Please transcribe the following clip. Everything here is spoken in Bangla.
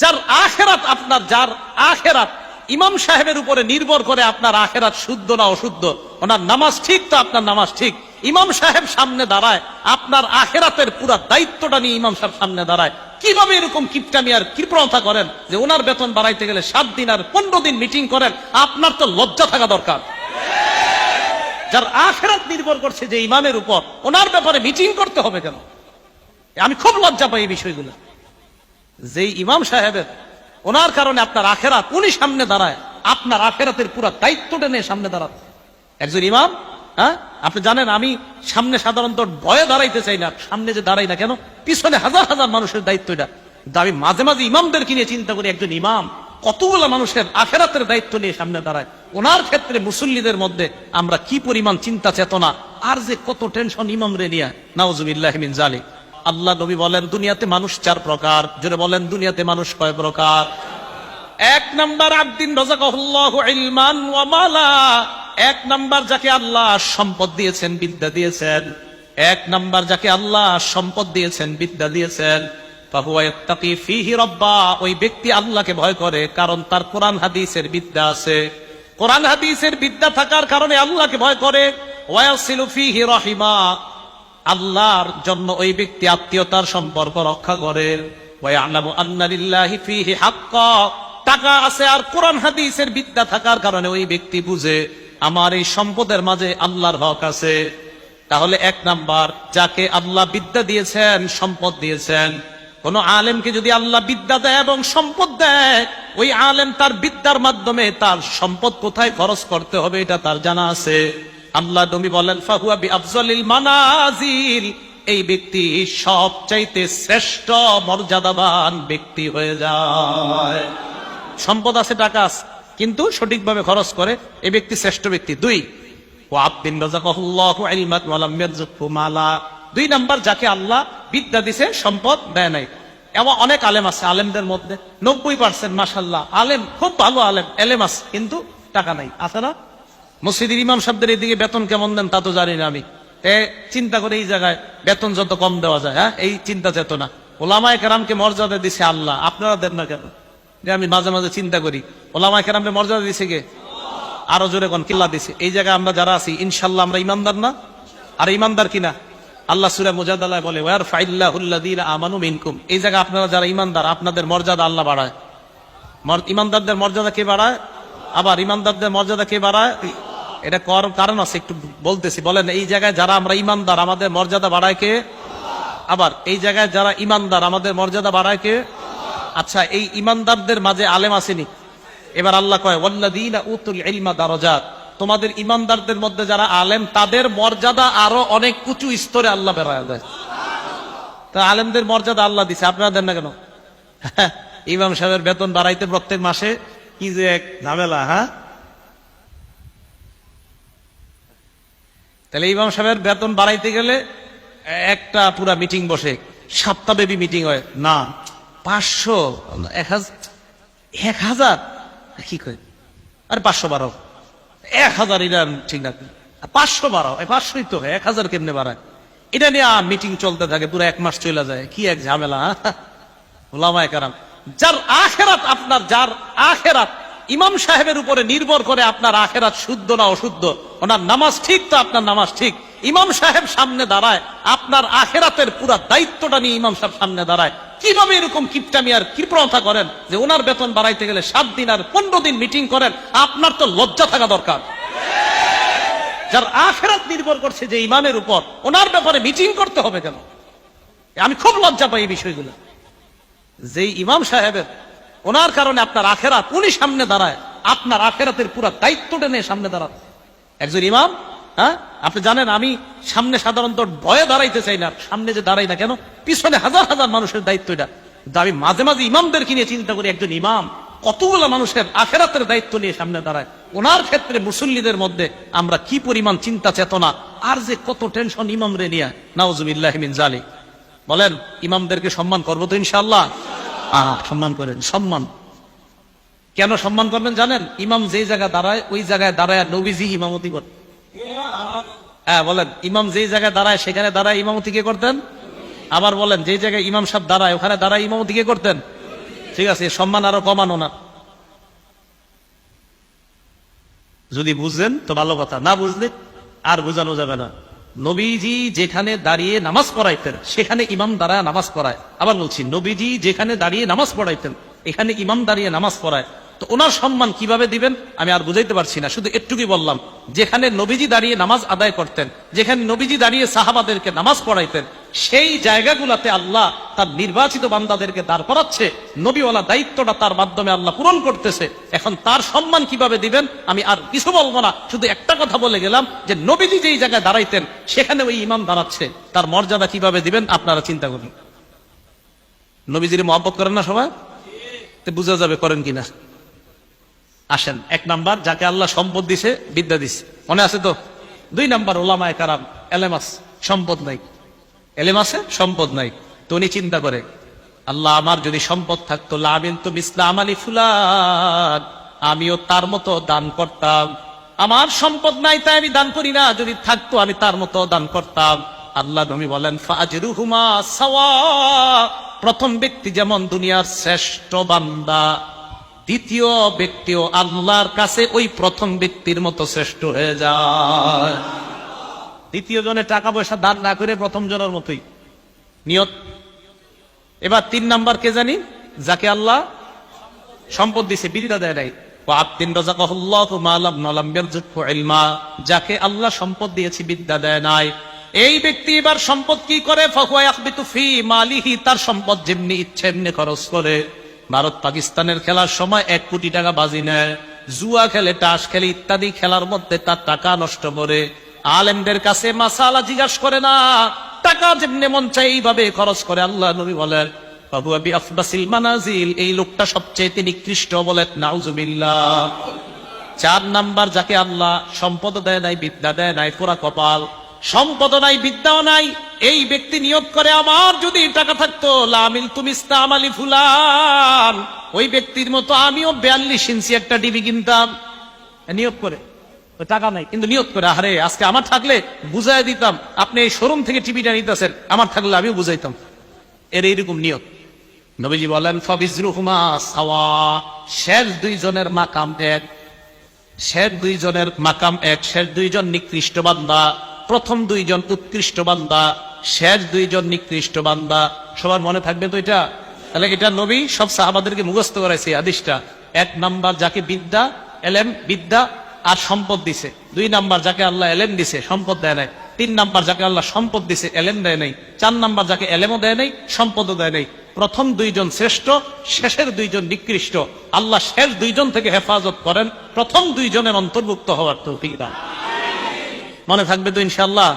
যার আখেরাত ইমাম সাহেবের উপরে নির্ভর করে আপনার আখেরাত শুদ্ধ না অশুদ্ধ, ওনার নামাজ ঠিক তো আপনার নামাজ ঠিক। ইমাম সাহেব সামনে দাঁড়ায়, আপনার আখেরাতের পুরো দায়িত্বটা নিয়ে ইমাম সাহেব সামনে দাঁড়ায়। কিভাবে এরকম কিপটামি আর কৃপণতা করেন যে ওনার বেতন বাড়াইতে গেলে 7 দিন আর 15 দিন মিটিং করেন? আপনার তো লজ্জা থাকা দরকার। যার আখেরাত নির্ভর করছে যে ইমামের উপর, ওনার ব্যাপারে মিটিং করতে হবে কেন? আমি খুব লজ্জা পাই এই বিষয়গুলো। যে ইমাম সাহেবের ওনার কারণে আপনার আখেরাত, উনি সামনে দাঁড়ায়, আপনার আখেরাতের পুরো দায়িত্বটা নিয়ে সামনে দাঁড়ান একজন ইমাম। হ্যাঁ, আপনি জানেন আমি সামনে সাধারণত ভয়ে দাঁড়াইতে চাই না, সামনে যে দাঁড়াই না কেন, পিছনে হাজার হাজার মানুষের দায়িত্ব এটা। কিন্তু আমি মাঝে মাঝে ইমামদেরকে নিয়ে চিন্তা করি, একজন ইমাম কতগুলো মানুষের আখেরাতের দায়িত্ব নিয়ে সামনে দাঁড়ায়। ওনার ক্ষেত্রে মুসল্লিদের মধ্যে আমরা কি পরিমাণ চিন্তা চেতনা আর যে কত টেনশন ইমামরে নিয়ে, নাউজুবিল্লাহি মিন যালিক। আল্লাহ নবী বলেন দুনিয়াতে মানুষ 4 প্রকার। জোরে বলেন দুনিয়াতে মানুষ কয় প্রকার? 1 নাম্বার আব্দিন রাযাকাহুল্লাহু ইলমান ওয়া মালা। 1 নাম্বার যাকে আল্লাহ সম্পদ দিয়েছেন, বিদ্যা দিয়েছেন। 1 নাম্বার যাকে আল্লাহ সম্পদ দিয়েছেন, বিদ্যা দিয়েছেন, ফাহুয়া ইয়াত্তাকি ফীহি রাব্বা। ওই ব্যক্তি আল্লাহকে ভয় করে, কারণ তার কোরআন হাদিসের বিদ্যা আছে। কোরআন হাদিসের বিদ্যা থাকার কারণে আল্লাহকে ভয় করে। ওয়া ইয়াসিলু ফীহি রাহিমা। আল্লাহর জন্য ওই ব্যক্তি আত্মীয়তার সম্পর্ক রক্ষা করে। ওয়া ইয়ালামু আন্না লিল্লাহি ফীহি হাক্কা। টাকা আছে আর কোরআন হাদিসের বিদ্যা থাকার কারণে ওই ব্যক্তি বুঝে আমার এই সম্পদের মাঝে আল্লাহর হক আছে। তাহলে 1 নাম্বার, যাকে আল্লাহ বিদ্যা দিয়েছেন, সম্পদ দিয়েছেন। কোন আলেমকে যদি আল্লাহ বিদ্যা দেয় এবং সম্পদ দেয়, ওই আলেম তার বিদ্যার মাধ্যমে তার সম্পদ কোথায় খরচ করতে হবে এটা তার জানা আছে। আল্লাহ নবী বলেন ফাহুয়া বিআফজালিল মানাজিল। এই ব্যক্তি সবচাইতে শ্রেষ্ঠ মর্যাদাবান ব্যক্তি হয়ে যায়। সম্পদ আছে, টাকা আছে, কিন্তু সঠিকভাবে খরচ করে, এই ব্যক্তি শ্রেষ্ঠ ব্যক্তি। 2 ওয়া আব্দিন রাযাকাহুল্লাহু ইলমান ওয়া লাম ইয়ারযুকহু মালা। 2 নাম্বার, যাকে আল্লাহ বিদ্যা দিয়েছে, সম্পদ দেয় নাই। এমন অনেক আলেম আছে, আলেমদের মধ্যে 90% মাশাআল্লাহ আলেম, খুব ভালো আলেম, এলেম আছে, কিন্তু টাকা নাই। আছে না? মসজিদের ইমাম সাহেবদের এদিকে বেতন কেমন দেন তা তো জানি না আমি। চিন্তা করে এই জায়গায় বেতন যত কম দেওয়া যায়, হ্যাঁ, এই চিন্তা চেতনা। ওলামায়ে কেরামকে মর্যাদা দিছে আল্লাহ, আপনারা দেন না কেন? যে আমি মাঝে মাঝে চিন্তা করি, ওলামায়ে কেরামকে মর্যাদা দিছে কে? আরো জোরে কোন কিল্লা দিছে। এই জায়গায় আমরা যারা আছি ইনশাআল্লাহ আমরা ইমানদার না? আর ইমানদার কিনা? আল্লাহ সূরা মুজাদালায় বলে ওয়ারফাইল্লাহুল্লাযীনা আমানু মিনকুম। এই জায়গায় আপনারা যারা ইমানদার, আপনাদের মর্যাদা আল্লাহ বাড়ায়। ইমানদারদের মর্যাদা কে বাড়ায়? আবার ইমানদারদের মর্যাদা কে বাড়ায়? এটা কারণ আছে, একটু বলতেছি। বলেন, এই জায়গায় যারা আমরা ইমানদার, আমাদের মর্যাদা বাড়ায় কে? আবার এই জায়গায় যারা ইমানদার, আমাদের মর্যাদা বাড়ায় কে? আচ্ছা, এই ইমানদারদের মাঝে আলেম আসেনি? এবার আল্লাহ কয় ওয়াল্লাযীনা উতুল ইলমা দারাজাত। তোমাদের ইমানদারদের মধ্যে যারা আলেম, তাদের মর্যাদা আরো অনেক উঁচু স্তরে আল্লাহ বেড়ায় দেয়। তা আলেমদের মর্যাদা আল্লাহ দিছে, আপনারা দেন না কেন? ইমাম সাহেবের বেতন বাড়াইতে প্রত্যেক মাসে কি যে এক ঝামেলা। হ্যাঁ, তাহলে ইমাম সাহেবের বেতন বাড়াইতে গেলে একটা পুরা মিটিং বসে, সপ্তাহব্যাপী মিটিং হয় না। 500, 1000 কি কয়? আরে 500 বাড়াও, 1000 এটা ঠিক না, 500 বাড়াও, 500ই তো হয়, 1000 কেমনে বাড়ায়? এটা নিয়ে মিটিং চলতে থাকে, পুরো 1 মাস চলে যায়। কি এক ঝামেলা। ওলামায়ে কেরাম, যার আখেরাত ইমাম সাহেবের উপরে নির্ভর করে আপনার আখেরাত শুদ্ধ না অশুদ্ধ, ওনার নামাজ ঠিক তো আপনার নামাজ ঠিক। ইমাম সাহেব সামনে দাঁড়ায়, আপনার আখেরাতের পুরো দায়িত্বটা নিয়ে ইমাম সাহেব সামনে দাঁড়ায়। কিভাবে এরকম কিপটামি আর কৃপণতা করেন যে ওনার বেতন বাড়াইতে গেলে 7 দিন আর 15 দিন মিটিং করেন? আপনার তো লজ্জা থাকা দরকার। যার আখেরাত নির্ভর করছে যে ইমামের উপর, ওনার ব্যাপারে মিটিং করতে হবে কেন? আমি খুব লজ্জা পাই এই বিষয়গুলো। যে ইমাম সাহেবের ওনার কারণে আপনার আখেরাত, উনি সামনে দাঁড়ায়, আপনার আখেরাতের পুরো দায়িত্বটা নিয়ে সামনে দাঁড়ান একজন ইমাম। হ্যাঁ, আপনি জানেন আমি সামনে সাধারণত ভয়ে দাঁড়াইতে চাই না, সামনে যে দাঁড়াই না কেন, পিছনে হাজার হাজার মানুষের দায়িত্ব এটা। কিন্তু আমি মাঝে মাঝে ইমামদেরকে নিয়ে চিন্তা করি, একজন ইমাম কতগুলো মানুষের আখেরাতের দায়িত্ব নিয়ে সামনে দাঁড়ায়। ওনার ক্ষেত্রে মুসল্লিদের মধ্যে আমরা কি পরিমাণ চিন্তা চেতনা আর যে কত টেনশন ইমামরে নিয়ে, নাউজুবিল্লাহি মিন যালিক। বলেন, ইমামদেরকে সম্মান করবো তো ইনশাআল্লাহ? সম্মান করেন। সম্মান কেন সম্মান করবেন জানেন? ইমাম যেই জায়গায় দাঁড়ায়, ওই জায়গায় দাঁড়ায় নবীজি ইমামতি করেন। হ্যাঁ, বলেন, ইমাম যেই জায়গায় দাঁড়ায় সেখানে দাঁড়ায় ইমামতি কে করতেন? আবার বলেন, যেই জায়গায় ইমাম সাহেব দাঁড়ায় ওখানে দাঁড়ায় ইমামতি কে করতেন? ঠিক আছে, সম্মান আরো কমানো না। যদি বুঝলেন তো ভালো কথা, না বুঝলে আর বোঝানো যাবে না। নবীজি যেখানে দাঁড়িয়ে নামাজ পড়াইতেন সেখানে ইমাম দাঁড়ায় নামাজ পড়ায়। আবার বলছি, নবীজি যেখানে দাঁড়িয়ে নামাজ পড়াইতেন এখানে ইমাম দাঁড়িয়ে নামাজ পড়ায়। তো ওনার সম্মান কিভাবে দিবেন আমি আর বুঝাইতে পারছি না, শুধু একটুকুই বললাম। যেখানে নবীজি দাঁড়িয়ে নামাজ আদায় করতেন, যেখানে নবীজি দাঁড়িয়ে সাহাবাদেরকে নামাজ পড়াইতেন, সেই জায়গাগুলোতে আল্লাহ তার নির্বাচিত বান্দাদেরকে দাঁড় করাচ্ছে। নবীওয়ালা দায়িত্বটা তার মাধ্যমে আল্লাহ পূরণ করতেছে। এখন তার সম্মান কিভাবে দিবেন আমি আর কিছু বলবো না, শুধু একটা কথা বলে গেলাম যে নবীজি যেই জায়গায় দাঁড়াইতেন সেখানে ওই ইমাম দাঁড়াচ্ছে, তার মর্যাদা কিভাবে দিবেন আপনারা চিন্তা করুন। নবীজির মহব্বত করেন না সবাই? বুঝা যাবে করেন কিনা। আসেন, এক নাম্বার যাকে আল্লাহ সম্পদ দিছে, বিদ্যা দিছে, মনে আছে তো? 2 নাম্বার ওলামায়ে কারাম, এলেম আছে, সম্পদ নাই। এলেম আছে, সম্পদ নাই। তো উনি চিন্তা করে, আল্লাহ আমার যদি সম্পদ থাকতো লামিন তো মিসলা আমালি ফুলান, আমিও তার মতো দান করতাম। আমার সম্পদ নাই তাই আমি দান করি না, যদি থাকতো আমি তার মতো দান করতাম। আল্লাহ নবী বলেন ফাজরুহুমা সাওয়া, প্রথম ব্যক্তি যেমন দুনিয়ার শ্রেষ্ঠ বান্দা, দ্বিতীয় ব্যক্তিও আল্লাহর কাছে ওই প্রথম ব্যক্তির মতো শ্রেষ্ঠ হয়ে যায়। দ্বিতীয় জনের টাকা পয়সা দান না করে প্রথম জনের মতোই নিয়ত। এবার 3 নাম্বার কে জানি? যাকে আল্লাহ সম্পদ দিছে, বিদ্যা দেয় নাই। যাকে আল্লাহ সম্পদ দিয়েছে, বিদ্যা দেয় নাই, এই ব্যক্তি এবার সম্পদ কি করে? তার সম্পদ যেমনি ইচ্ছে এমনি খরচ করে। ভারত পাকিস্তানের খেলার সময় 1 কোটি টাকা বাজি নেয়, জুয়া খেলে, তাস খেলে, ইত্যাদি খেলার মধ্যে তার টাকা নষ্ট করে। আলেমদের কাছে মাসালা জিজ্ঞাসা করে না, টাকা যেমনি মন চাই এইভাবে খরচ করে। আল্লাহ নবী বলেন এই লোকটা সবচেয়ে নিকৃষ্ট, বলেন নাউজুবিল্লাহ। 4 নাম্বার যাকে আল্লাহ সম্পদ দেয় নাই, বিদ্যা দেয় নাই, পুরা কপাল। সম্পদ নাই, বিদ্যাও নাই, এই ব্যক্তি নিয়োগ করে আমার যদি টাকা থাকতো লামিল তুমিস্তা আমালি ফুলান, ওই ব্যক্তির মতো আমিও 42 ইঞ্চি একটা টিভি কিনতাম। নিয়োগ করে, টাকা নাই কিন্তু নিয়োগ করে, আরে আজকে আমার থাকলে বুঝাই দিতাম, আপনি এই শোরুম থেকে টিভিটা নিতেছেন, আমার থাকলে আমিও বুঝাইতাম। এইরকম নিয়ত। নবীজি বলেন ফাবিজরুহুমা সাওয়া, শেষ 2 জনের মাকাম এক, শেষ 2 জনের মাকাম এক। শেষ 2 জন নিকৃষ্ট বান্দা, প্রথম 2 জন উৎকৃষ্ট বান্দা, শেষ 2 জন নিকৃষ্ট বান্দা। সবার মনে থাকবে তো এটা? তাহলে এটা নবী সব সাহাবাদেরকে মুখস্থ করাইছে হাদিসটা। 1 নাম্বার যাকে বিদ্যা, এলেম, বিদ্যা আর সম্পদ দিছে। 2 নাম্বার যাকে আল্লাহ এলেম দিছে, সম্পদ দেয় নাই। 3 নাম্বার যাকে আল্লাহ সম্পদ দিছে, এলেম দেয় নাই। 4 নাম্বার যাকে এলেমও দেয় নাই, সম্পদও দেয় নাই। প্রথম 2 জন শ্রেষ্ঠ, শেষের 2 জন নিকৃষ্ট। আল্লাহ শেষ 2 জন থেকে হেফাজত করেন, প্রথম 2 জনের অন্তর্ভুক্ত হওয়ার তৌফিক দান। মনে থাকবে তো ইনশাআল্লাহ?